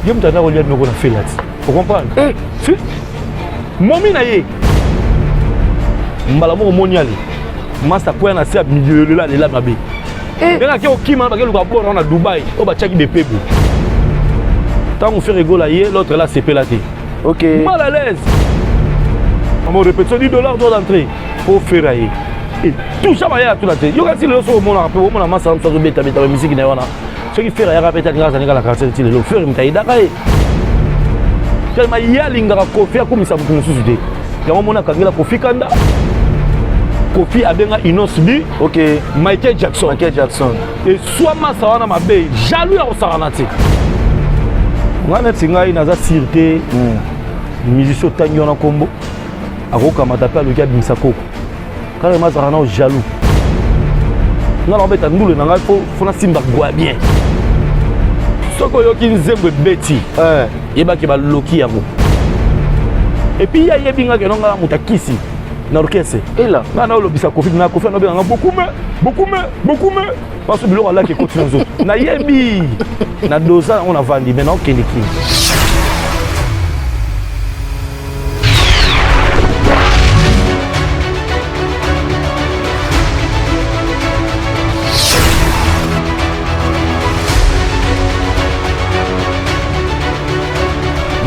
Yo mtana ko liya meko na fait là. Vous comprenez? Si. Momi na ye. Mbala mo moniali. Master point na se milieu là de la mabe. Benga ke okima ba ke luka bo na Dubaï, o ba tchaki bepebo. Tant on fait rigoler hier, l'autre là c'est pélaté. OK. Mal à l'aise. On répète $10 d'entrée pour faire aille. Et tout ça va y aller tout la tête. Yo kasi le so mon rapport, mon massa ça zo beta musique na wana. Ce qui fait aille répéter grâce à la quartier de le faire mta idaka. Tellement yalinga kofi akomisa mutu mususu te. Yango mona kangela kofi kanda. Kofi abenga Inosbi. OK. Michael Jackson. Et soit massa wana mabe, jaloux ya osarana te. Ngana tinga inaza sûreté. Musicien tanyo na kombo. Akoka matape aloki bimisa koko. Quand ma sarana au jaloux. Non on beta ndule na ngai faut na simba gwa bien. Soko yoki nzembe beti. Yeba ke ba loki yango. Et puis ya yebinga ke nonga mutakisi na orchestre. Et là, na olobisa Kofi na Kofi na benga beaucoup mais parce que biloko là ke continue zo. Na yebi na dosa on a vendu maintenant keniki.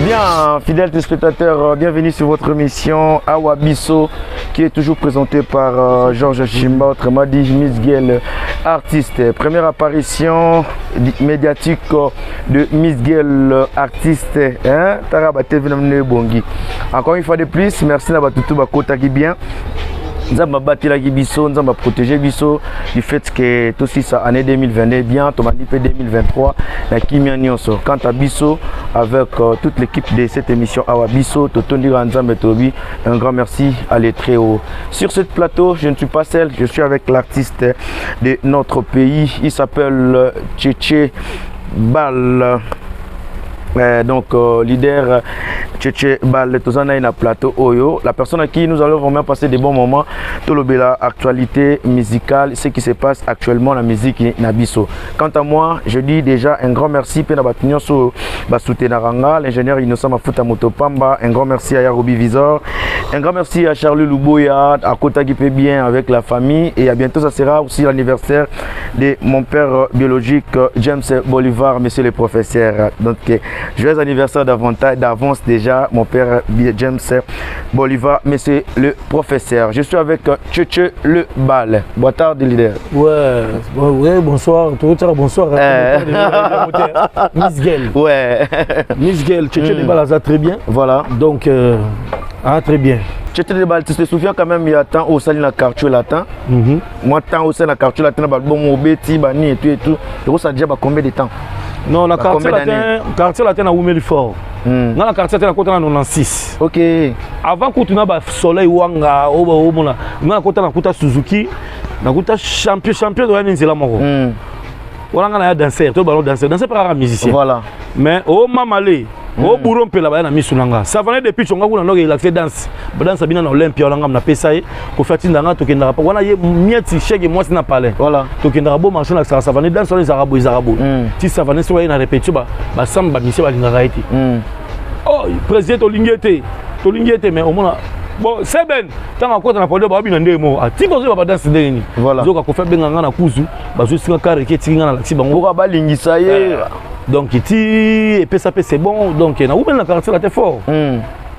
Bien, fidèles téléspectateurs, bienvenue sur votre émission Awa Bisso qui est toujours présentée par Georges Chimba, autrement dit Miss Girl artiste. Première apparition médiatique de Miss Girl artiste. Encore une fois de plus, merci à Batutu Bakota qui bien. Nous avons battu la Gibiso, nous avons protégé Bisso du fait que tout ça année 2022 bien, tout 2023, la Kimia Nyonso. Quant à Bisso, avec toute l'équipe de cette émission Awa Bisso, Totondi Ranzam et Tobi, un grand merci à les très haut. Sur ce plateau, je ne suis pas seul, je suis avec l'artiste de notre pays. Il s'appelle Tchétché Bal. Donc leader Tchétché Bal Tozana na plateau Oyo, la personne à qui nous allons vraiment passer des bons moments tout le bela actualité musicale, ce qui se passe actuellement la musique Nabiso. Quant à moi, je dis déjà un grand merci pour la sur Basutenaranga, l'ingénieur Innocent Mafuta Motopamba, un grand merci à Yarobi Visor, un grand merci à Charles Louboya, à Kota qui peut bien avec la famille, et à bientôt ça sera aussi l'anniversaire de mon père biologique James Bolivar, monsieur le professeur. Donc joyeux anniversaire d'avance déjà, mon père James Bolivar, monsieur le professeur. Je suis avec Tchétché le Bal. Bonsoir, leader. Ouais, bonsoir. Bonsoir. Miss Girl. Ouais. Miss Girl, Tchétché le Bal, ça très bien. Voilà. Donc, très bien. Tchétché le Bal, tu te souviens quand même, il y a temps au salon la quartier latin. Moi, temps au salon la quartier latin, bon, mon bêtis, bani et tout. Et ça déjà combien de temps? Non, la quartier latin a ouvert fort. Dans la quartier latin, on a 96. OK. Avant qu'on ait le soleil, on a Suzuki, on a champion de la Nzela Moro. On a dansé, tout le ballon dansé par un musicien. Voilà. Mais au Mamalé, au Bourron, là-bas, on a ça venait depuis qu'on a relaxé danse. Danse bien dans l'Olympia, on a Pessaï, pour faire une danse, on a mieti chèque et moi, c'est n'a pas l'air. Voilà. Donc, on a beau marcher là, ça venait danse sur les arabes. Si ça venait sur une répétition, bah, ça m'a mis sur la raïti. Oh, président Tolingete, mais au moins. Bon, c'est ben. Tant qu'on a parlé de Babine Ndemo, à Tiko, on va danser derrière. Voilà. Donc, on fait bien un cousu, bah, je suis un carré qui est tiré dans la Tibango. Pour abalingi, ça y est. Donc, et puis ça c'est bon. Donc, il y a où la quartier là, t'es fort.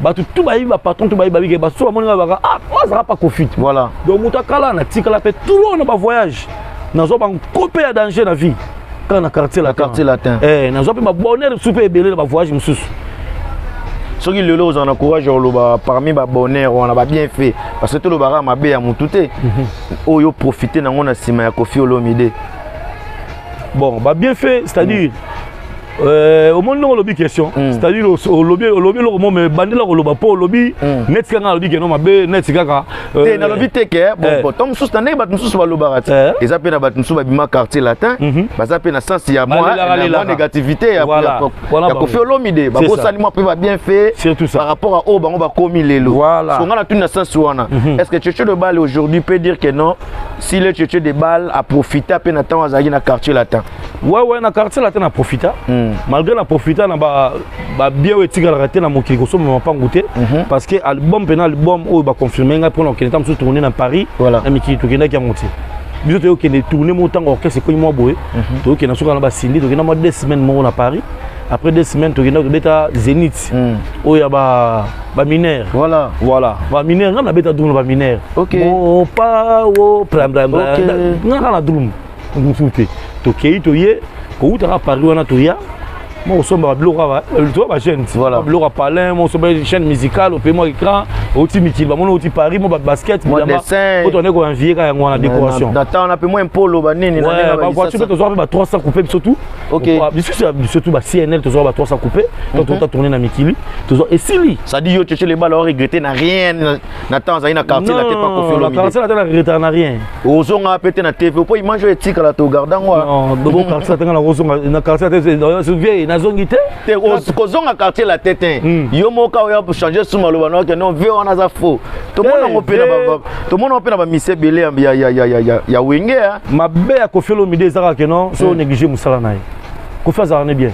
Bah, tout va patron, tout va y bah, soit mon moi, ça va pas confit. Voilà. Donc, Moutakala, na Tikala, tout le monde va voyage. Nous avons un copé à danger dans la vie. Quand on a quartier latin. Nous avons un bonheur super ébélé dans le voyage, monsieur. Ceux qui le ont encouragé parmi les bonheurs, on a bien fait. Parce que tout le barra m'a bien moutouté. Oh, yo profité dans mon assima ya Kofi Olomide. Bon, bah bien fait, c'est-à-dire au monde non lobby question, c'est-à-dire au lobby le moment mais bandela au lobby pas au lobby net kanga lobby que non ma be net kanga te na lobby te ke bon tom sous tane bat sous ba lobarat et ça pe na bat sous ba bima quartier latin ba ça pe na sens ya moi la négativité ya Kofi Olomide ba ko salimo pe ba bien fait par rapport à au ba on va commis lelo voilà on a tout na sens wana est-ce que Tchétché le Bal aujourd'hui peut dire que non si le Tchétché de Bal a profité à peine temps azagi na quartier latin ouais na quartier latin a profité malgré la profiter na ba bien etika la raté na mokili ko so mama pangoute parce que album pena album o ba confirmer nga pour on kende tam so tourner na Paris na miki to kenda ki monter biso to kende tourner mo tango orchestre ko mo boye to kende so kana ba sindi to kende mo 2 semaines mo na Paris après 2 semaines to kende beta Zénith o ya ba mineur voilà ba mineur nga na beta drum ba mineur o pa o blam nga na drum ngouté to kei to ye ko utara Paris wana to ya mo somba bloka ba chaîne bloka palin mo somba chaîne musicale au paiement écran oti mikili ba mono oti Paris mo ba basket mo ko to ne ko envier ka ngwana décoration data on a paiement polo ba nini na ba voiture to zo ba 300 coupé surtout surtout ba CNL to zo ba 300 coupé donc to tourner na mikili to zo et sili ça dit yo chercher les balles regretter na rien na temps ça ina quartier la tête pas confier la quartier la tête na regretter na rien ozonga péter na TV po image etika la to gardango non do quartier la tête na ozonga na quartier la tête se vieille nazongi te kozonga quartier la tête yo moka oya pour changer sous maloba no que non veut on a za faux to mona ngopena ba mise belé ya wenge mabe ya kofiolo mide zaka que non so négliger musala naye ko faire ça bien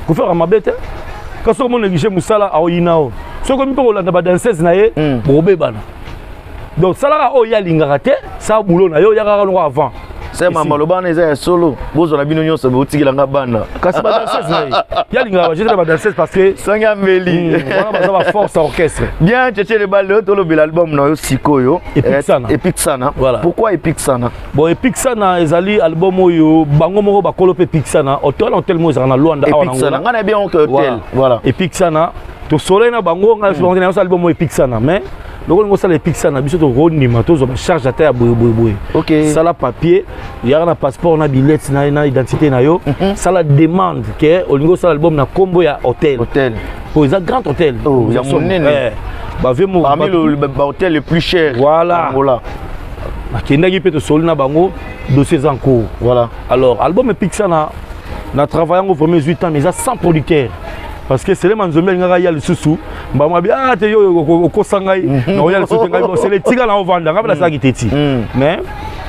ko faire mabe te ka so mo négliger musala a oyinao so ko mi pe ko landa ba danseuse naye bobe bana donc sala o ya lingaka te sa boulot na yo ya ka no avant c'est maman le ban est solo bozo na bino nyonso botiki langa bana kasi ba danseuse naye ya linga ba jeta ba danseuse parce que sanga meli wana ba force orchestre bien tchétché le bal to lo l'album na yo sikoyo Epic Sana pourquoi Epic Sana bon Epic Sana ezali album oyo bango moko ba kolope Epic Sana hotel mo ezana Luanda awa Epic Sana ngana bien que hotel voilà Epic Sana to soleil na bango nga so ngana album Epic Sana mais donc on a Epic Sana biso to ronima to zo ba charge ata ya boye OK ça la papier ya na passeport na billet na identité na yo ça la demande que olingo ça album na combo ya hotel pour ça grand hôtel ya monene ba vemo parmi le hôtel le plus cher voilà akendaki pe to soli na bango dossiers en cours voilà alors album Epic Sana na travaillant vraiment 8 ans mais ça sans producteur parce que c'est les manzomel ngaka ya lisusu mbama bien te yo ko sangai no ya lisusu ngai bo c'est les tiga na ovanda ngaba ça qui teti mais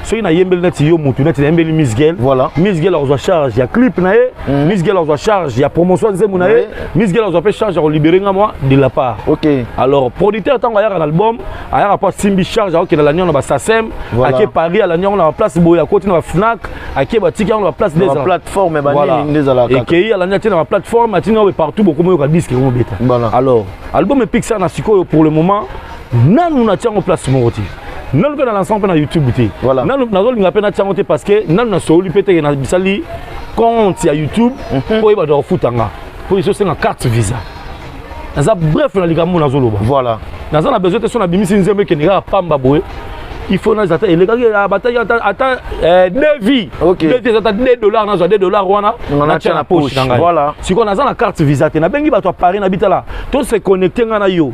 so ina yembel net yo mutu net yembel Miss Girl voilà Miss Girl on charge ya clip na ye Miss Girl on charge ya promotion de muna ye Miss Girl on charge à libérer moi de la part OK alors producteur tant ya album aya pas simbi charge OK na la nion na ba Sasem ake Paris à la nion na place boya côté na Fnac ake ba tika na place des plateforme ba ni ndezala et que à la nion na plateforme atina partout beaucoup moyo disque mo beta alors album Epic Sana sikoyo pour le moment nanu na tiango place moti nanu pe na l'ensemble na YouTube te nanu na zolinga pe na tiango te parce que nanu na soli pe te na bisali compte ya YouTube pour y ba do futanga pour iso senga carte visa naza bref na likambo na zoloba voilà naza na besoin te so na bimisi nzembe ke nga pamba boye il faut na zata ele ka bataille ata devis devis ata $2 na zo $2 wana na tia na poche nanga voilà siko naza na carte visa te na bengi bato Paris na bitala to se connecter nga na yo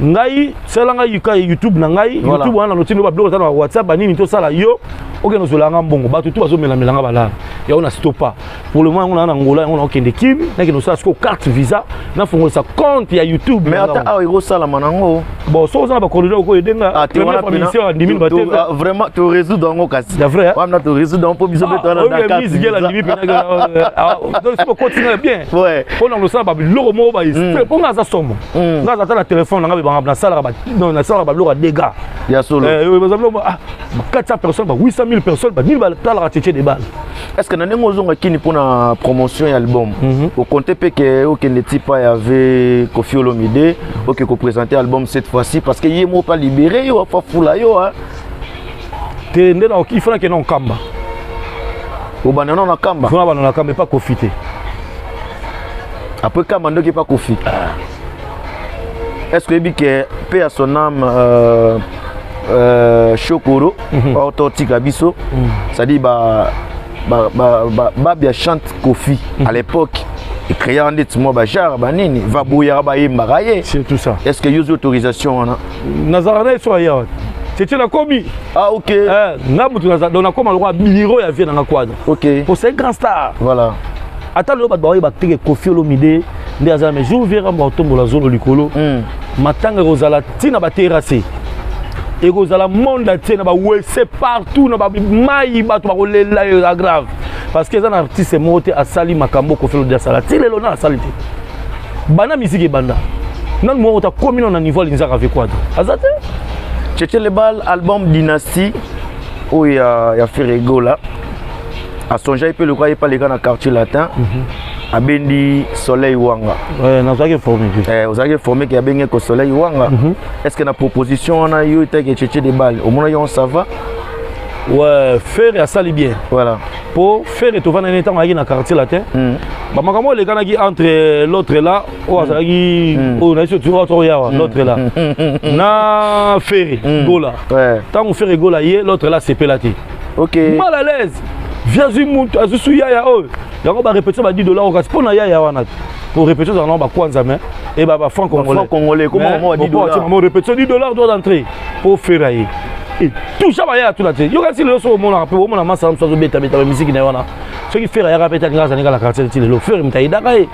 ngai sala nga yuka YouTube na ngai YouTube wana no tino ba blog na WhatsApp ba nini to sala yo oke no zolanga mbongo bato tu bazo melanga bala ya on a stoppa pour le moment on a na ngola on a okende kim na ke no sala siko carte visa na fongola sa compte ya YouTube mais ata a ego sala manango bon so za ba corridor ko edenga vraiment tu résous dans mon cas c'est vrai on a tu résous dans pour biso beto na Dakar Miss Girl la limite donc il faut continuer bien ouais on a le ça ba loro mo ba pour nga za somo nga za ta téléphone nga ba na sala ba non na sala ba loro dégâts ya solo ah 400 personnes ba 800 000 personnes ba 1000 ba la tchétché des balles est-ce que nane ngozonga kini pour na promotion ya album au compter pe que OK ne tipa y avait Koffi Olomide OK ko présenter album cette fois-ci parce que yemo pas libéré yo fa fula yo te ndena il faut que non kamba au banana na kamba faut banana na kamba pas Koffi après kamba ndoki pas Koffi est-ce que bike paix à son âme Chokoro autotika biso ça dit bien chante Koffi à l'époque et créer un dit moi ba jar ba nini va bouya ba yimaraye c'est tout ça est-ce que y a autorisation on a nazarana so ya c'était la commis ah OK nga mutu nazarana on a comme le bureau ya vie na quadre OK pour ces grands stars voilà ata lo ba ba teke Koffi Olomide ndi azala mais jour verra mo tombo la zone likolo matanga rozala tina ba terrasse et rozala monde tina ba wese partout na ba mai ba to ba lela grave parce que un artiste monté à Sali Makambo Koffi Olomide Sala ti lelo na salite bana musique banda non mo ta commune na niveau linzaka avec quoi azate Tchétché les balles album Dynastie où il y a Ferrego là à Sonja il peut le croire pas les gars dans quartier latin à Bendi Soleil Wanga ouais na zaki formé vous avez formé qu'il y a bien que Soleil Wanga est-ce que la proposition on a eu que Tchétché des balles au moins on ça va ouais faire à sali bien voilà pour faire et tout va dans un quartier latin bah makambo les gars qui entre l'autre là ou azaki ou na surtout autre ya l'autre là na faire gola tant on faire gola hier l'autre là c'est pelaté OK mal à l'aise viens muntu azusu ya oh yango ba répéter ba $10 au cas pour na ya wana pour répéter ça non ba kwanza mais et ba franc congolais comment on dit $10 on répéter $10 doit d'entrée pour faire aille et tout ça va y a tout là tu yo kasi le so mon rappel au mon massa so beta musique na wana ce qui fait ya répéter grâce à la quartier ti le faire mutaida kai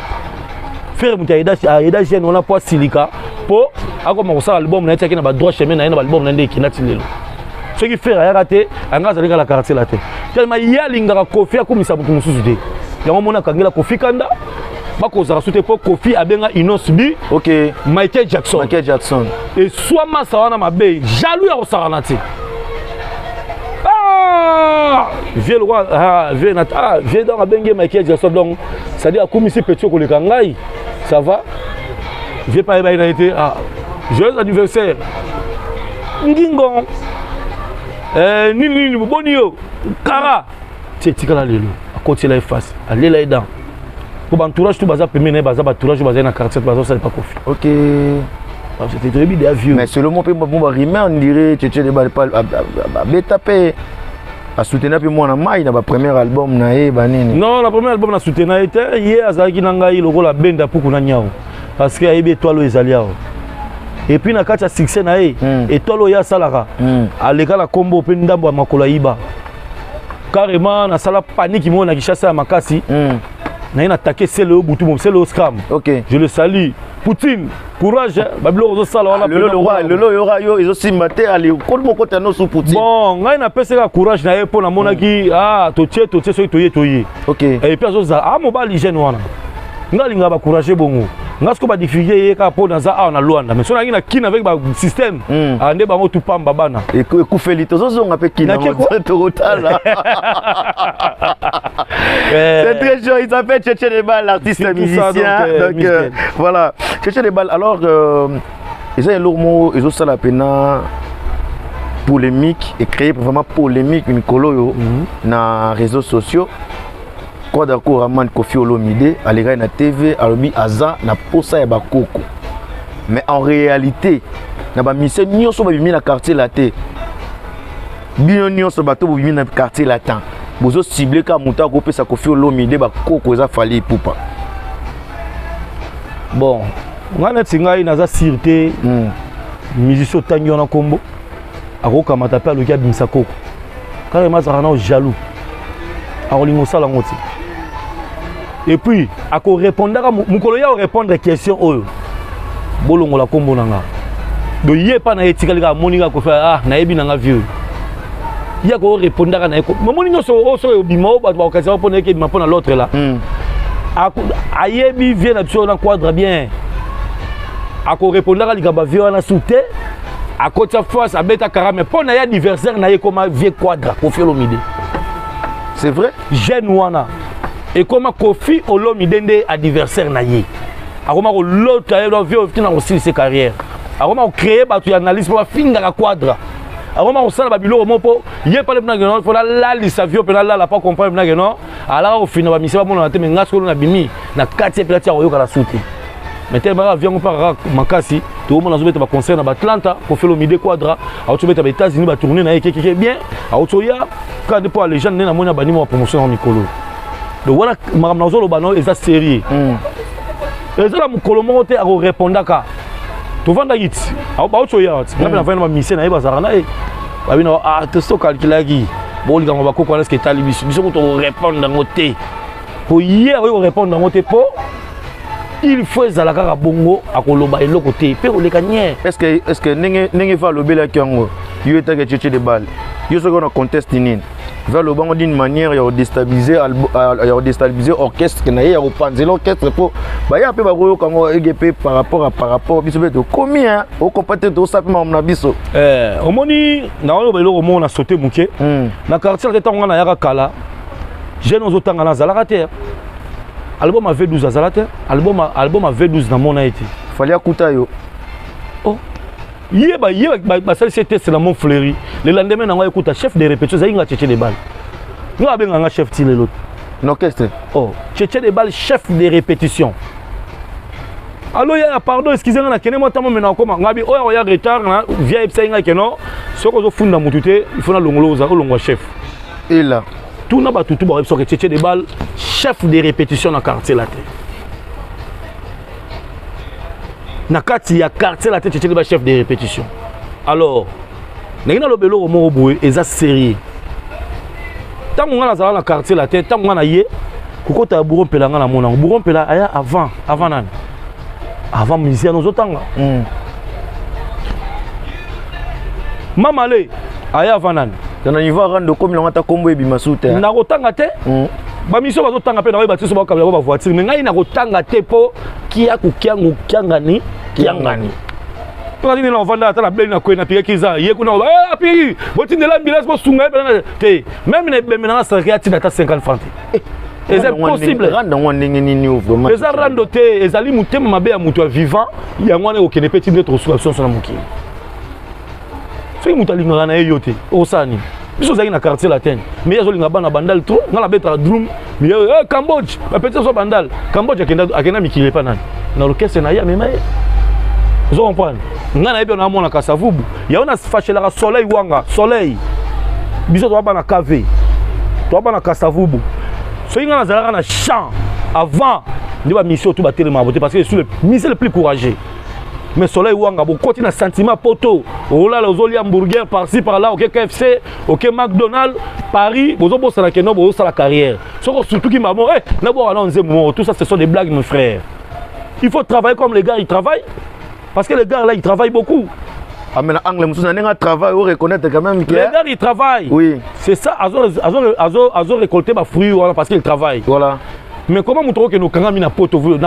faire mutaida aida jeune on a pas silika pour akoma ko sala album na tiki na ba droit chemin na ba album na ndeki na tilelo ce qui fait ya raté angaza la quartier là te tellement ya lingaka Koffi akomisa mutu mususu te yango mona kangela Koffi kanda bakozala soute po Koffi abenga Inos B OK Michael Jackson et soit masa wana mabe jaloux ya osala te vieux roi vieux dans abenga Michael Jackson donc ça dit akomisi petit ko le kangai ça va vieux pas ba ina été joyeux anniversaire ngingo nini bonio kara tikala lelo akoti la face alela eda pour entourage tout bazar premier bazar entourage bazar na quartier bazar ça pas Koffi OK c'était très bien vieux mais selon moi bon rimer on dirait Tchétché de balle pas beta pe a soutenir puis moi na mai na ba premier album na e banini non la premier album na soutenir était hier azaki na ngai logo la benda puku na nyao parce que aibe étoile ezaliao et puis na kati ya succès na e étoile ya salaka aleka la combo pe ndambo ya makolo iba carrément na sala panique mo na Kishasa ya makasi na ina attaquer c'est le butu c'est le scram OK je le salue Poutine courage babilo zo sala wana le yora yo ils aussi maté ali ko mo kota no sous Poutine bon ngai na pesa courage na epo na monaki totie so toye OK et puis azoza mobali jeune wana ngalinga ba courage bongo ngasko ba difficulté ka po dans ça na Luanda mais sona ngina kin avec ba système ande ba mo tout pamba bana et ku felito zo nga pe kin na totala c'est très chaud il s'appelle Tchétché des balles l'artiste musicien donc voilà Tchétché des balles alors ils ont lourd ils ont ça la pena polémique et créer vraiment polémique Mikolo yo na réseaux sociaux quoi d'accord Aman Koffi Olomide alega na TV alobi aza na posa ya bakoko mais en réalité na ba mission nyonso ba bimi na quartier latin bino nyonso bato bimi na quartier latin bozo ciblé ka muta ko pesa Koffi Olomide bakoko eza fali pupa bon ngana tingai naza sûreté musicien tangi na kombo akoka matape aloki abimisa koko carrément ça rend jaloux akolingo sala ngoti et puis ako répondra mukolo ya répondre question oyo bolongo la kombo nanga do ye pa na etikali moninga ko fa na yebi nanga vieux ya ko répondra na ko moninga so bima o ba okasi o pona ke bima pona l'autre là ayebi vient na biso na quadre bien ako répondra likamba vieux na souté à côté face à beta karame pona ya anniversaire na ye comme vieux quadre Koffi Olomide c'est vrai jeune wana et comment Koffi Olomide nde adversaire na ye akoma ko l'autre ayo vieux tina aussi ses carrières akoma ko créer ba tu analyse pour finga ka quadre akoma ko sala ba biloko mopo ye pas le na geno faut la lisa vieux pe la pas comprendre na geno ala au final ba mission ba mona te menga solo na bimi na quartier plati ayo ka la souté mais tellement avion par makasi tout le monde a joué ba concert na Atlanta Koffi Olomide quadra a tu beta ba États-Unis ba tourner na quelque bien a otoya quand depuis les gens na mona ba ni mo promotion en Mikolo donc voilà madame nazolo bano eza série ezala mukolo moko te ako répondaka to vanda yit ba otoya na bena vana ma mission na eba zarana ba bino to so calculaki bo liga ba kokwana ce que tali biso ko répondre ngote po hier o répondre ngote po il faut ezalaka ka bongo akoloba eloko te pe oleka nye est-ce que nenge va lobela kyango yo etaka Tchétché des balles yo ce qu'on a conteste nini vers le banc d'une manière il y a déstabiliser orchestre que naïe au panzer l'orchestre pour bah ya pe ba koyo kango EGP par rapport biso beto combien au compaté to ça même na biso omoni na oyo ba eloko mo na sauté muke na quartier de tanga na yaka kala jeune ozotanga na zalaka te album a V12 azalate album a V12 na mona été fallait akuta yo oh ba ça c'est la mon fleury le lendemain na écoute chef de répétition zainga tchétché de balle nous abenga nga chef tile l'autre l'orchestre oh tchétché de balle chef de répétition allo ya pardon excusez-moi na kene moi tamo mena koma ngabi oya ya retard na via epsainga keno soko zo funda mutute il faut na longolo za longwa chef et là tout na ba tutu ba so tchétché de balle chef de répétition na quartier la tête na kati ya quartier la tête tchétché de balle chef de répétition alors nengina lobelo o mo boye eza sérieux tant nga na zala na quartier la tête tant nga na ye kokota buron pelanga na mona buron pela aya avant nan avant musicien nous otanga mamale aya avant nan dans niveau rando comme l'on kombo ebimasute na kotanga te ba mission bazotanga pe na ba tiso ba kabela ba voiture mais ngai na kotanga te po kia kukiangu kiangani pour dire non vanda ta la blague na kwena pika kiza ye kuna api botinde la ambulance bo sunga te même ne be na sa réati data 50 francs et c'est possible rando ndenge nini vraiment les rando te ezali mutema mabe ya mutu vivant ya ngwana okene petit d'être sous sur na mukili c'est mutu alinga na yote osani biso zaki na quartier latin mais yazo linga bana bandal trop ngala betra drum mais Cambodge ba petit so bandal Cambodge akenda mikile pa nani na orchestre na ya mema vous comprenez ngana ebe na mona kasavubu yaona fachela ka soleil wanga soleil biso to bana KV to bana kasavubu so ngana zalaka na champ avant de ba mission tout ba tellement voter parce que c'est le mission le plus courageux mais soleil wanga bo côté na sentiment poto ola les oli hamburger par-ci par-là OK KFC OK McDonald's Paris bozo bossa na keno bozo la carrière surtout qui maman na bo ala nze mo tout ça ce sont des blagues mon frère il faut travailler comme les gars ils travaillent parce que les gars là ils travaillent beaucoup. Ah mais l'anglais monsieur n'a travail ou reconnaître quand même que les gars ils travaillent. Oui. C'est ça azo récolter ba fruits parce qu'ils travaillent. Voilà. Mais comment montrer que nous quand na poto on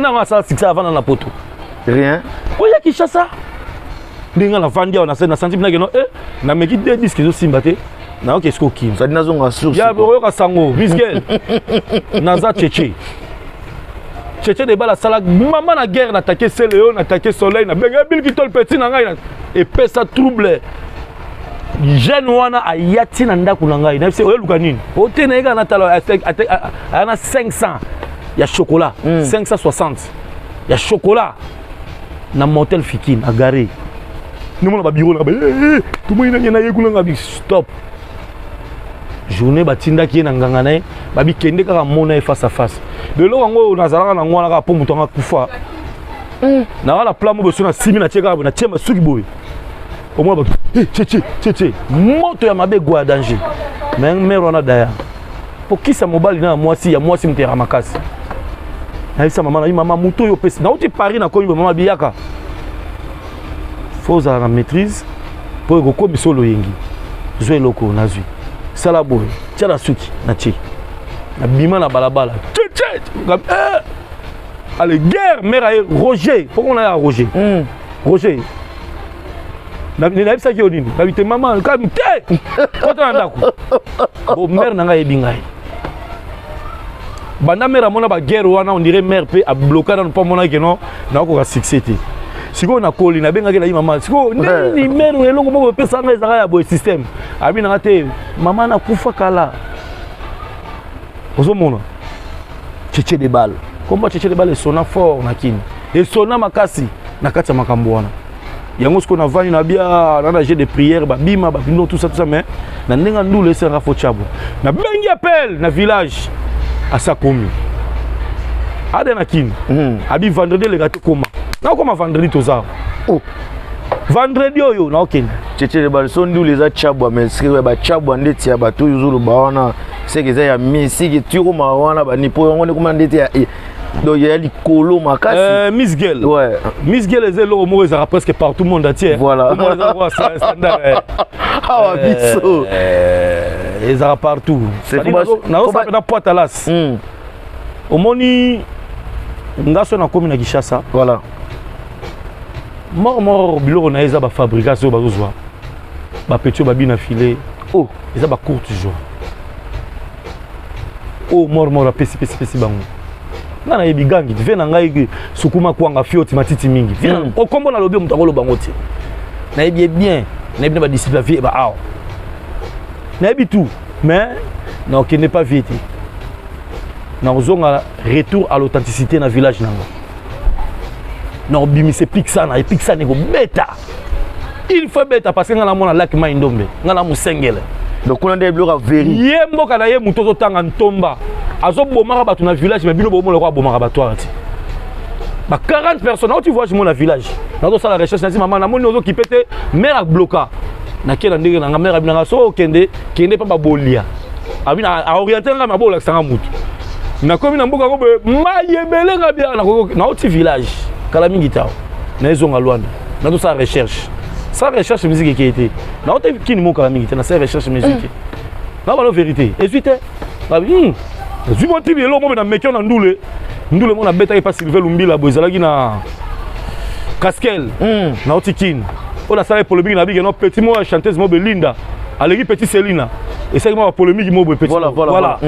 a ça ça avant dans la poto. Rien. Oui, il y a qui chasse ça. Ninga la vandia on a senti bien que non na meki deux disques zo simbate. Na OK esko kim. Ça dit nazo nga source. Ya boyo ka sango, Bisgel. Naza Tchétché. Tchétché de bala sala maman na guerre na attaquer Céléon, na attaquer Soleil, na benga bil ki tol petit na ngai et pe ça trouble. Jeune wana ayati na ndaku na ngai. Na se oyo luka nini? O te na ega na talo ana 500 ya chocolat, 560. Ya chocolat na motel Fikine à Garé. Nous on a bureau là, tout le monde na yekuna ngabi stop. Journée batinda ki na ngangana babi kende kaka mona face à face. De lo ngo nazalaka na ngwana ka po mutonga kufa. Na la plan mo beso na 6000 na tcheka na tchema suki boy. Au moins tché moto ya mabe gwa danger. Mais mère on a daya. Pour qui ça mobile na moi si mtera makasi. Na isa mama na mama muto yo pesi. Na uti Paris na ko mama biyaka. Faut avoir la maîtrise pour que comme solo yengi. Zoé loko nazui. Sala boy, tchara suki na tché. Na bima na balabala. Tché. Allez guerre mère Roger. Pourquoi on a Roger? Roger. Na bisa ki odini. Na bité maman comme té. Kota ndako. Bo mère na nga ebingai. Banda mère mona ba guerre wana on dirait mère pe a bloqué dans pas mona que non na ko ka succès. Siko na koli na benga ke la maman siko ni mère elongo mo pesa nga ezaka ya boy système abi na te maman na kufa kala ozomona Tchétché de balle komba Tchétché de balle sona fort na kini et sona makasi na kati ya makambo wana yango siko na vani na bia na jeu de prière ba bima ba bino tout ça mais na ndenga ndule sera fo chabo na bengi appel na village à Sakomi ade na kini abi vendredi le gâteau koma na koma vendredi toza oh vendredi oyo na okende Tchétché de balle son ndule za chabo mais c'est ba chabo ndeti ya bato yuzulu ba wana c'est que ya misi ki tiro ma wana ba ni po ngone kuma ndeti ya donc il y a les colos makasi Miss Girl ouais Miss Girl est là au moins presque partout le monde entier voilà standard awa biso ezala partout na pointe alas omoni ngaso na komi na Kinshasa voilà mort biloko na eza ba fabrication bazozwa ba petit babina filet eza ba courte jour mort pesi bango nga na yebi gangi ve na ngai sukuma kwanga fioti matiti mingi okombo na lobi mutako lobango te na yebi bien na yebi ba disciple vie ba aw na yebi tout mais na okende pas vie te na ozonga retour à l'authenticité na village nango na obimise pixa na pixa ne ko beta il faut beta parce que nga na mona lac Maindombe nga na musengele donc on a des blocs à véri yembo kana ye mutoto tanga ntomba azo bomaka bato na village mais bino bomo le kwa bomaka bato ati ba 40 personnes tu vois mon village na to sala recherche na maman na moni ozo kipete mère bloka na kela ndenge na mère abina so kende pa ba bolia abina a orienter nga mabola sanga mutu na komi na mboka ko be mayebele nga bia na oti village kala mingi taw na ezonga Luanda na to sala recherche musique qui était na oti kini mo kala mingi te na sa recherche musique na ba no vérité et suite je monte bien là, na mekio na ndule mo na beta pas Sylvain Lumbila bozalaki na Caskel na otikine on a ça polémique na big no petit moi chanteuse mo Belinda aleki petit Selina et ça moi polémique mo petit voilà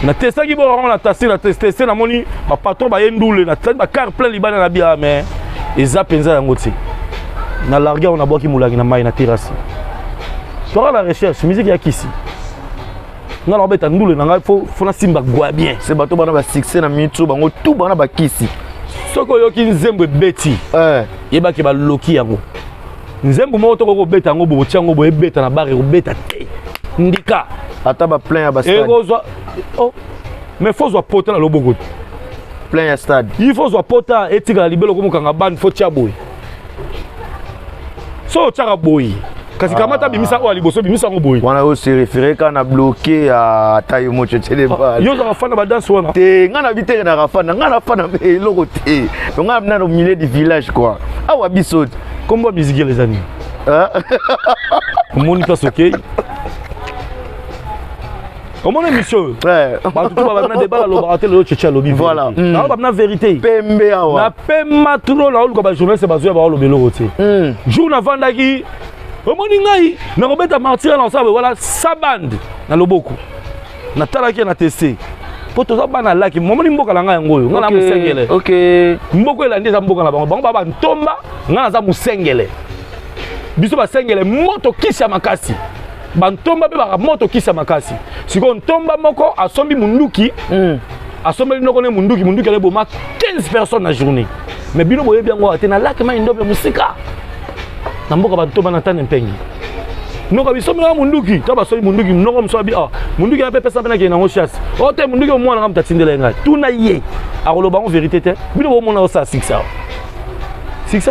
na testaki bo na tester na moni ba patron ba yendule na ba car plein libana na bia mais eza penza yango ti na larga on a boki mulaki na mai na terrasse toi la recherche musique ya kisi nga na beta ndule na nga faut na simba gwa bien c'est bato bana ba succès na mitu bango tout bana ba kisi soko yoki nzembo beti yeba ke ba loki yango nzembo mo to ko beta ngo bo tiango bo ebeta na bare ko beta te ndika ata ba plein ya ba stade mais faut zo pota na loboko plein ya stade il faut zo pota etika libelo ko mukanga ban faut tia boy so tia boy kasi kamata bimisa o aliboso bimisa ngo boy wana o se référer kana bloqué à tayo mocho tele ba yo za fana ba danse wana te ngana bitere na rafana ngana fana eloko te ngana na au milieu du village quoi awa biso kombo musique les amis mon place OK comment émission ba tout ba na débat lo ba tele lo checha lobi voilà na ba na vérité pembe awa na pemma trop la ko ba journaliste ba zo ba lo beloko te jour na vandaki omoni ngai na robeta martyr na sabe voilà sa bande na loboko na talaki na tester poto za bana laki momoni mboka la ngai ngoyo ngana musengele OK mboko elandi za mboka na bango baba ntomba ngana za musengele biso ba sengele moto kisa makasi bantomba be ba moto kisa makasi siko ntomba moko asombi munduki asombi noko ne munduki ale boma 15 personnes na journée mais bino boye bien ngo ate na laki Maindombe musika na mboka bantomba na tane mpengi noko biso mena munduki to basoyi munduki noko msobi munduki na pesa pena ke na ngo chasse te munduki mwana ngam tatindela ngai tuna ye akoloba ngo vérité te bino bo mona osa siksa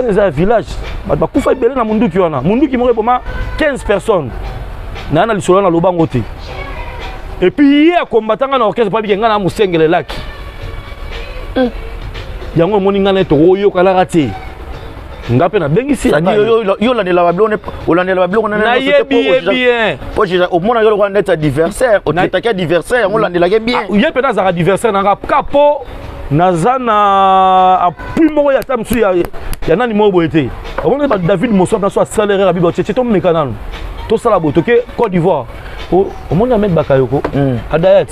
les a village ba kufa belé na munduki wana munduki mo boma 15 personnes na na lisolo na lobango te et puis hier combatanga na orchestre pa bi ngana musengele laki yango moni ngana to oyo kala rate ngape na bengisi yo la la bablone olandela bablone na yebi bien po je au mona yo ko ndeta adversaire o t'attaquer adversaire on landela bien ye pena za adversaire na kapo nazana apui moko ya tamsu ya nani mo boete on ba David Mosso na so salaire rabi ba tchété to mekanano to sala botoke Côte d'Ivoire o mona met bakayoko adayat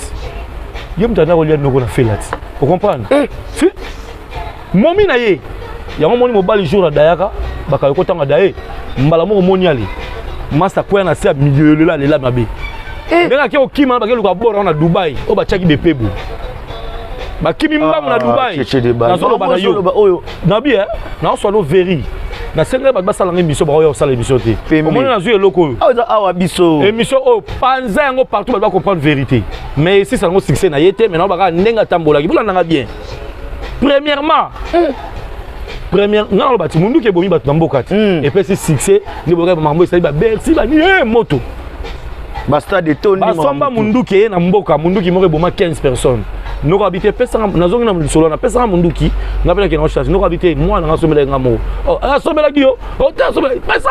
yem tana ko liya noko na felati vous comprenez si momi na ye yango moni mobali jour dayaka bakayoko tanga daye mbala moko moni ali masa kwa na sia milieu lela mabe ndenge ke okima bakelu ka bora na Dubai o ba chaki bepebo bakimi mbamu na Dubai na solo ba yo oyo nabi na so no veri na senga ba basala émission ba yo sala émission te omoni na zuye loko awa biso émission o panza yango partout ba comprendre vérité mais ici ça ngo succès na yete mais na ba ndenga tambola ki bula nanga bien premièrement non bati mundu ke bomi batu na mboka ti et puis c'est succès ni boka mambo ça ba berti ba ni moto ba stade to ni ba somba mundu ke na mboka mundu ki mo boma 15 personnes noko habité pesa nazongi na solo na pesa munduki ngapela ke na charge noko habité moi na somela ngamo oh somela giyo oh ta somela pesa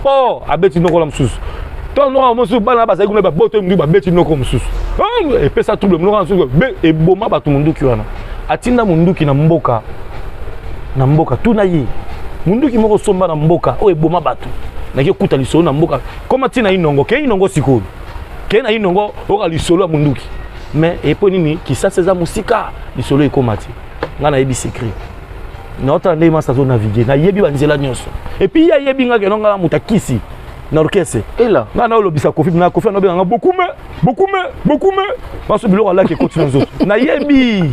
oh abeti noko la msusu to noko msusu bana ba sayi ba boto mundu ba beti noko msusu e pesa trouble noko msusu e boma ba munduki wana atinda munduki na mboka tuna yi munduki moko somba na mboka o e boma batu na ke kuta lisolo na mboka koma tina inongo ke inongo sikoyo ke na inongo oka lisolo munduki mais epo nini kisasa za musika lisolo ekomati nga na yebi secret na otande masa zo naviguer na yebi banzela nyonso et puis ya yebi nga kenonga la mutakisi na orchestre ela nga na olobisa kofi na kofi na benga beaucoup mais parce biloko ala ke continue zo na yebi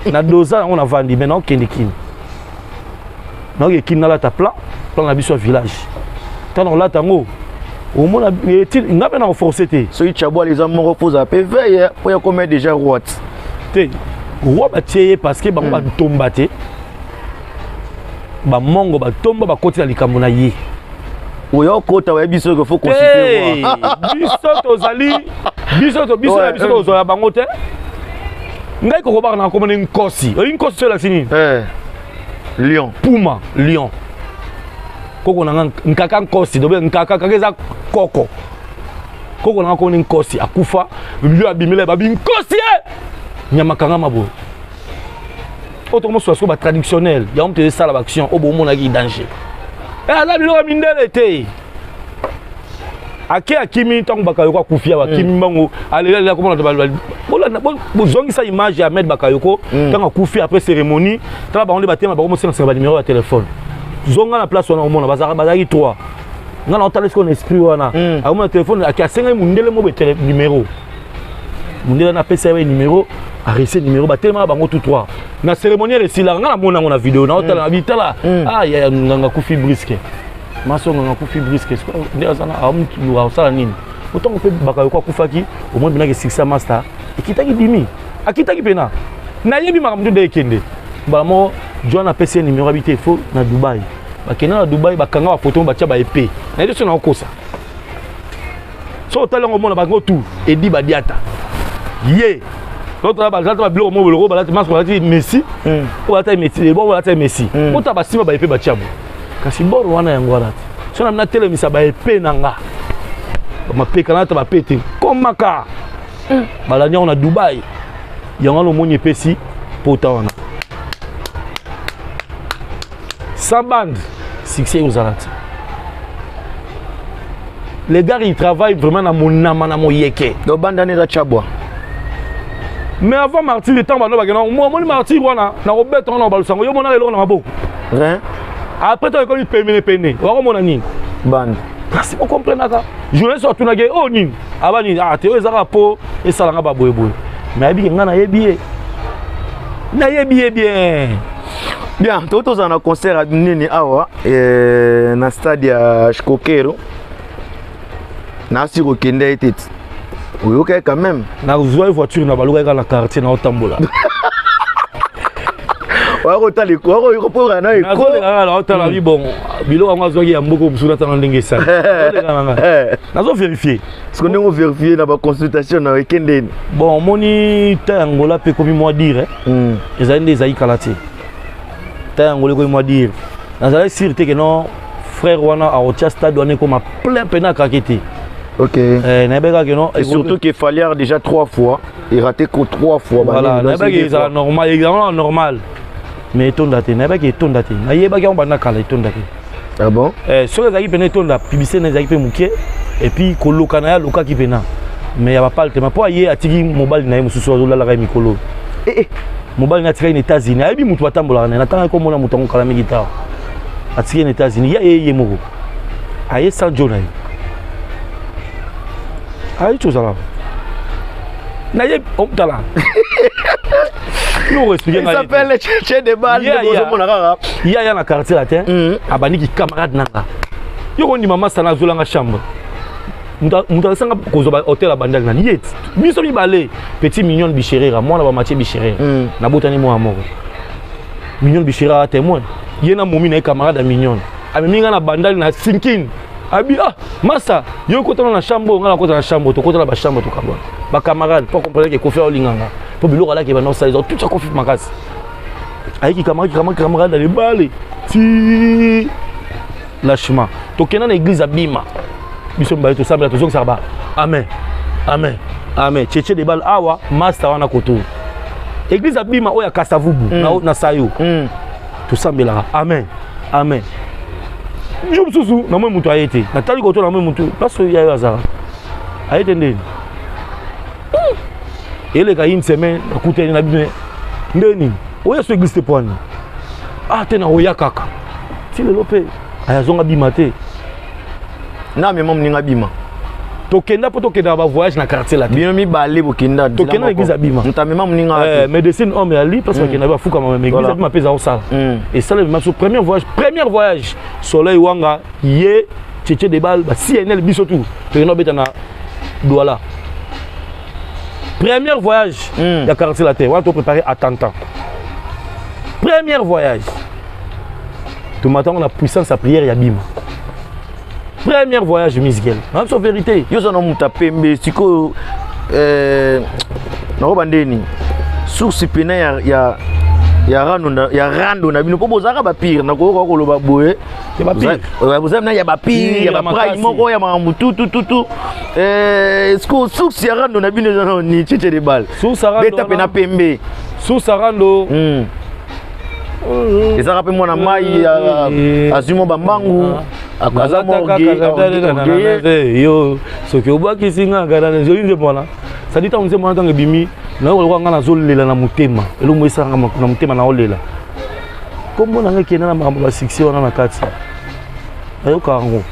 na doza on a vandi mais na okende kini na okende na la ta plan na biso village tant on la tango au moins nga pe na forcer te so ichabo les hommes repose à veille pour ya comme déjà roi te roi ba tieye parce que bango ba tomba te ba mongo ba tomba ba koti na likambo na ye oyo kota wa biso que faut considérer biso to zo ya bango te ngai ko ba na ko mona nkosi c'est la sini lion puma lion koko na nkaka nkosi dobe nkaka kakeza koko na ko nkosi akufa lui abimile babi nkosi nyama kanga mabo autrement soit ba traditionnel ya on te ça la action au bon mona ki danger ala bilo mindele te ake akimi tango bakayoko akufia bakimi bango alela komona to zongi sa image ya Ahmed Bakayoko tango akufia après cérémonie tala bango batema bako senga ba numéro ya téléphone zonga na place wana omona bazaki 3 nga na otala ce esprit wana akomona téléphone akiasenga mundele mo be numéro mundele na pesa ya numéro a reçu numéro batema bango tout 3 na cérémonie resila nga na mona na vidéo na otala na bitala ya nganga kufi brisque maso nganga kufi brisque ndio sana amtu wa sala nini otongo pe Bakayoko kufaki au moins bina ke succès master ekitaki dimi akitaki pena na yebi makamdu de kende bamo John a payé numéro habité faux na Dubaï. Bakena na Dubaï bakanga ba photo ba tia ba épée. Na yeso na kosa. So talongo mona bango tout et dit badiata. Yé. L'autre ba zata ba bilo mo bolo ba lati masque ba lati Messi. O lati Messi, bon ba lati Messi. Mota ba sima ba épée ba tia bo. Kasi bor wana yango wana. So na na tele misa ba épée nanga. Ba pe kana ta ba pété. Komaka. Ba la nya na Dubaï. Yango no moni épée si pota wana. Sans bande, succès aux alats. Les gars, ils travaillent vraiment dans mon âme, dans mon yeke. Donc, bande d'années à Tchabwa. Mais avant Martyr, le temps, moi, je Martyr, na Robert, on a balusango, yo mona elo na mabo. Rien. Après, tu as connu peine. Wa mon ani. Bande. Si vous comprenez ça, je vais sortir na ge oh nin. Abani ah te ezaka po et salanga ba boy. Mais abi nga na yebi. Na yebi bien. Bien, tous en un concert à Nini Awa et na stade ya Shkokero. Na si Rokende était. Oui, OK quand même. Na zoa voiture na baluka na quartier na otambola. Wa rota le ko ro ko na ko. Na la otala bi bon. Bilo nga zoa ya mboko musuna tana ndenge sa. Na zo vérifier. Parce qu'on est vérifier na ba consultation na Rokende. Bon, moni tangola pe komi moi dire. Ezali des aikalati. Tango le moi dire dans la sûreté que non frère wana a au stade on est comme plein pena kakete. OK. Na bega que non et surtout qu'il fallait déjà 3 fois et raté que 3 fois. Voilà, na bega ça normal, exactement normal. Mais ton date, na bega ton date. Na yeba ki on bana kala ton date. Ah bon? Sur les équipes ton date, publicité les équipes muké et puis koloka na ya loka ki pena. Mais ya pas le tema pour aller atigi mobile na mususu la la mikolo. Mobile na tika aux États-Unis. Ayebi mutu atambola na tanga ko mona mutu ngokala guitare. Atiki aux États-Unis ya yeye moko. Aye sa jona. Aye chose là. Na ye omtala. Nous expliquer il s'appelle le chercher des balles de mon arabe. Ya na quartier là abani ki camarade nanga. Yo ko ni mama sana zolanga chambre. Mutu sanga kozoba hôtel à bandal na yet. Biso mi balé petit mignon bichérera moi na ba Mathieu bichérera. Na botani mo amoko. Mignon bichérera témoin. Yena momi na camarade mignon. Aminga na bandal na sinkin. Abi ah massa yo ko na chambre ngala ko na chambre to ko na ba chambre to kabwa. Ba camarade pour comprendre que ko faire olinganga. po biloko alaki ba non ça ils ont tout ça conflit makasi ayiki camarade dans les balles ti lâchement tokena na église abima biso mbaye to sambela to zonga ba amen amen amen tchétché de balles awa master wana koto église abima oya kasavubu na sayo to sambela amen amen jour susu na moi mutu ayete na tali koto na moi mutu parce ya yo azara ayete ndeni ele ka une semaine akuteni na bime ndeni oya so église te poani ah tena oya kaka ti lelo pe ayazonga bima te na mais mom ninga bima tokenda po tokenda ba voyage na quartier la bino mi balé bokenda tokenda église abima ntamema moninga médecine homme ali parce que kenda ba fuka ma église abima pesa au sala et ça le même premier voyage soleil wanga ye tchétché de bal ba CNL biso tout tokenda beta na douala premier voyage ya quartier la terre on to préparer attentat premier voyage tout matin on a puissance à prière ya bima premier voyage musical en toute vérité yo sono muta pembe siko na robandeni source pena ya rando na bino po bozaka ba pire na ko loba boye ya ba pire vous avez na ya ba pire ya ba prime moko ya mambu tout siko source ya rando na bino sono ni tchétché de balle source rando beta pena pembe source rando ezaka pe mwana mai azumo bambangu yo soki obwakisi nga ngana ezoli nze mwana sadi ntango nze mwana ntango ebimi nayokolokwa nga nazolela na motema elongo esanga na motema naolela kombo nanga ekenda na makambo basuccès wana na kati nayoka yango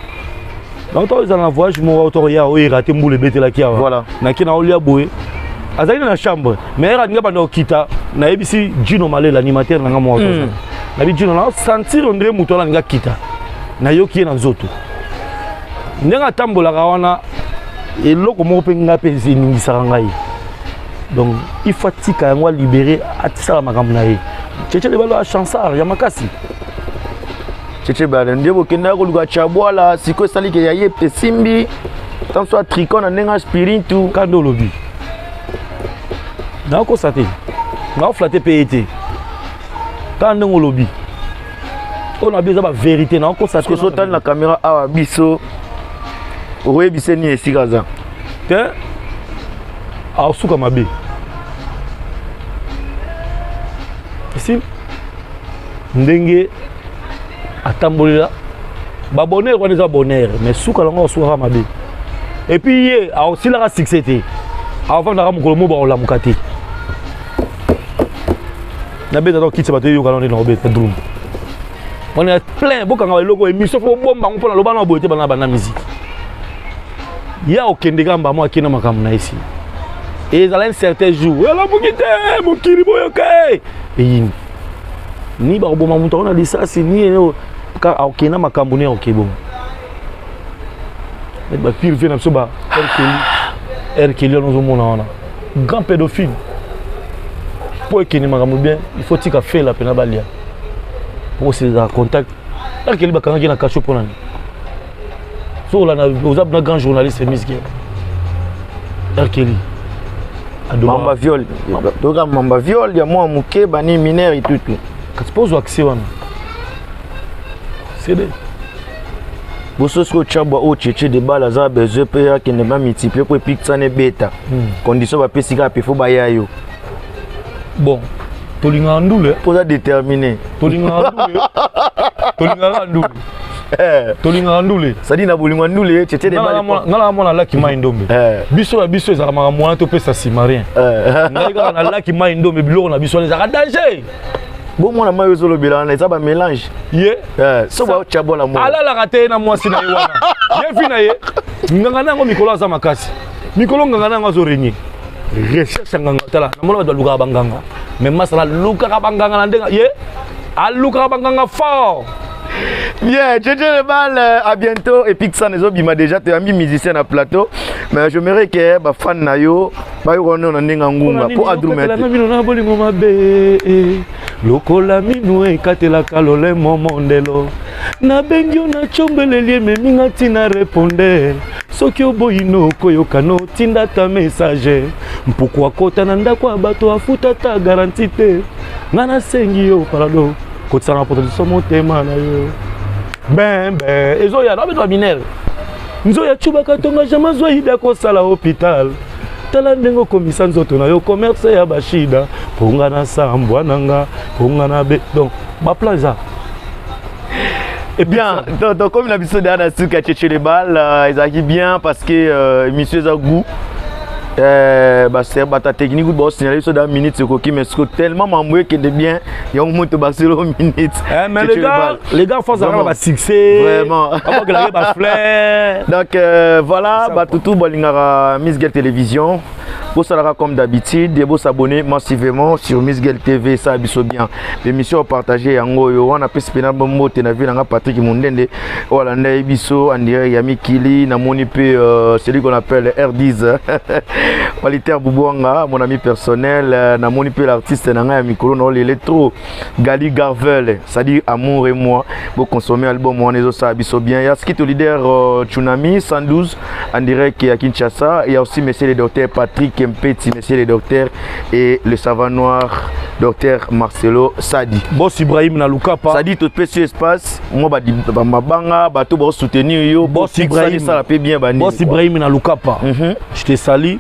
naotao ezala na voyage moko otokoya oyo erate mbula ebetelaki awa naki naolia boye azali na chambre mais eraninga banda okita nayebisi Gino Malela animateur nanga moko nabi Gino na sentir ondre moto ala ninga kita nayoki ye na nzoto ndenge atambolaka wana eloko moko mpe nga mpe eningisaka ngai donc il faut atika yango alibere atisala makambo na ye tchétché de balo achansard ya makasi tchétché bale nde bokendaka koluka chabwala sikoyo esalike ya ye mpe simbi tant soit tricot na ndenge aspiritu kande olobi nakosa te naoflate mpe ye te kaka ndenge olobi oyo na biso eza bavérité naokosa te sotali na caméra awa biso okoyebise nini esika aza te aosuka mabe esi ndenge atambolela babonere wana eza bonere mais suka lango asukaka mabe epuis ye aosilaka succès te aofandaka mokolo mo baolamuka te nabeta okitisa bato eyokana nde nakobeta drum on est plein bokanga eloko émission fo bomba ngo pona lobana boyete bana bana musique ya okende kamba mo akina makambo na isi et dans un certain jour ala mukite mukiri boyoka eyini ni ba boma muto ona lisasi ni ka okena makambo ne okebo et ba pire vient so ba Erkeli nous omona wana grand pédophile pour ekeni makambo bien il faut tika faire la pena balia pour se en contact Erkeli bakanga ki na kacho pona ni so la na ozab na grand journaliste musique Erkeli mamba viol toka mamba viol ya moi muke bani mineur et tout quand tu poses accès wana c'est bososko chabwa o tchétché de bala za besoin pe ya kende ba multiplier ko pizza ne beta condition ba pesika pe fo ba ya yo bon tolinga ndule poza déterminé tolinga ndule tolinga ndule sadi na bolinga ndule tchétché de bala ngala mona laki mai ndombe biso ezaka mwana to pesa simarien ngai kaka na laki mai ndombe biloko na biso ezaka danger bon mwana mayo zolo bilana eza ba mélange ye so ba chabola mo ala la te na mwasi na ye wana ye fina ye nganga nango mikolo aza makasi mikolo nganga nango azo renye recherche nganga tala na mona ba luka banganga mais masala luka banganga na ndenga ye aluka banganga fort. Bien, Tchétché de Bal, à bientôt. Et puis ça, nous avons déjà été amis musiciens à plateau. Mais j'aimerais que les fans nayo, bah yo on a n'engangunga pour adrumeter. Lokola minu e katela kalole momondelo. Na bengyo na chombelelie me minga tina répondre. Soki oboyino koyoka no tinda ta message. Mpoko akota na ndako ya bato afuta ta garantie te. Nga nasengi yo pardon. Kotisa na protection motema na yo. Ben ezo ya na beto minel. Nzo ya chuba katonga jamais zo ida ko sala hôpital. Tala ndengo komisa nzoto na yo commerce ya bashida. Ponga na sambwa nanga, ponga na be. Donc ba plan ça. Et bien, donc comme la mission derrière la souka tchétché les balles, ils arrivent bien parce que monsieur a goût. C'est ta technique ou signaler sur la minute ce coquille mais c'est tellement mamoué que de bien il y a un moment de Barcelone minute. Mais les gars force à avoir succès. Vraiment. Avant que la bas flair. Donc voilà, tout bolingara Miss Girl Télévision. Vous savez comme d'habitude, vous s'abonner massivement sur Miss Girl TV, ça abisso bien. L'émission partagée en haut, on a pu spécialement mot na vu na Patrick Mundende, voilà na abisso en direct Yami Kili, na moni peu celui qu'on appelle R10. Waliter Boubouanga, mon ami personnel, na moni peu l'artiste na Mikolo no l'électro Gali Garvel, c'est-à-dire Amour et moi, vous consommez album on est ça abisso bien. Il y a ce qui est le leader Tsunami 112 en direct à Kinshasa, il y a aussi monsieur le docteur Patrick Kempeti, monsieur le docteur et le savant noir docteur Marcelo Sadi. Boss Ibrahim na Lukapa. Sadi tout petit espace, moi ba mabanga, ba tout ba soutenir yo. Boss Ibrahim ça la paie bien bani. Boss Ibrahim na Lukapa. Je te salue.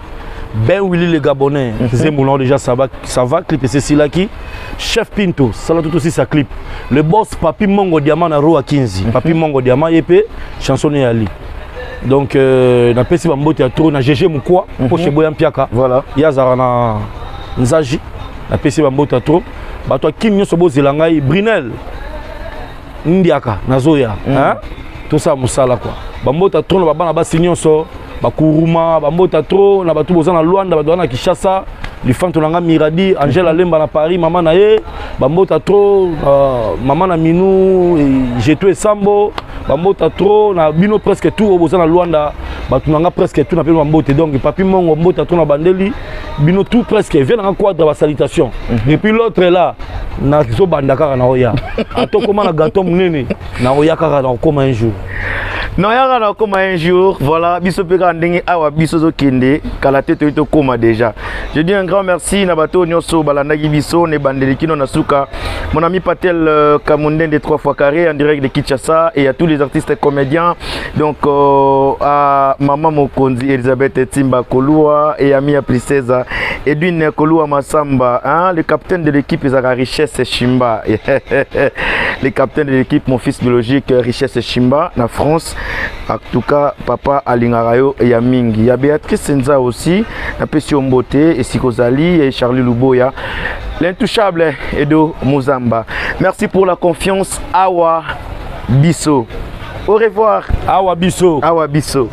Ben Willy le Gabonais, Zemmoulin déjà ça va clip et c'est là qui Chef Pinto, ça là tout aussi sa clip. Le boss Papi Mongo Diamant na Roa 15. Papi Mongo Diamant yepé chansonné Ali. Donc na pesi ba mbote ya trop na GG Mukwa po chez Boyan Piaka. Voilà. Ya zara na Nzaji na pesi ba mbote ya trop. Ba to Kim nyoso bozelanga Brinel. Ndiaka na Zoya, hein? Tout ça musala quoi. Ba mbote ya trop na bana ba signonso. Bakuruma bambota trop na batu bozana Luanda badwana Kishasa lifanto nanga Miradi Angela Lemba na Paris mama na ye bambota trop mama na Minou Jeto Sambo bambota trop na bino presque tout bozana Luanda batu nanga presque tout na pe bambote donc Papi Mongo bambota trop na bandeli bino tout presque vient na quadre ba salutation et puis l'autre là na zo bandaka na oya atokoma na gâteau munene na oya kaka na koma un jour. Non, il y a comme un jour, voilà, biso peka ndenge awa biso zo kende, kala tete to koma déjà. Je dis un grand merci na bato nyoso balandaki biso ne bandeli kino na suka. Mon ami Patel Kamundende de 3 fois carré en direct de Kinshasa et à tous les artistes et comédiens. Donc à maman Mokonzi Elisabeth Timba Kolua et ami à Princesse Edwin Kolua Masamba, hein, le capitaine de l'équipe Isaka Richesse Shimba. Le capitaine de l'équipe mon fils biologique Richesse Shimba na France. En tout cas, papa Alingarayo et Yamingi. Il y a Béatrice Senza aussi, un peu sur Mbote et Sikozali et Charlie Luboya. L'intouchable Edo Muzamba. Merci pour la confiance. Awa Bisso. Au revoir. Awa Bisso. Awa Bisso.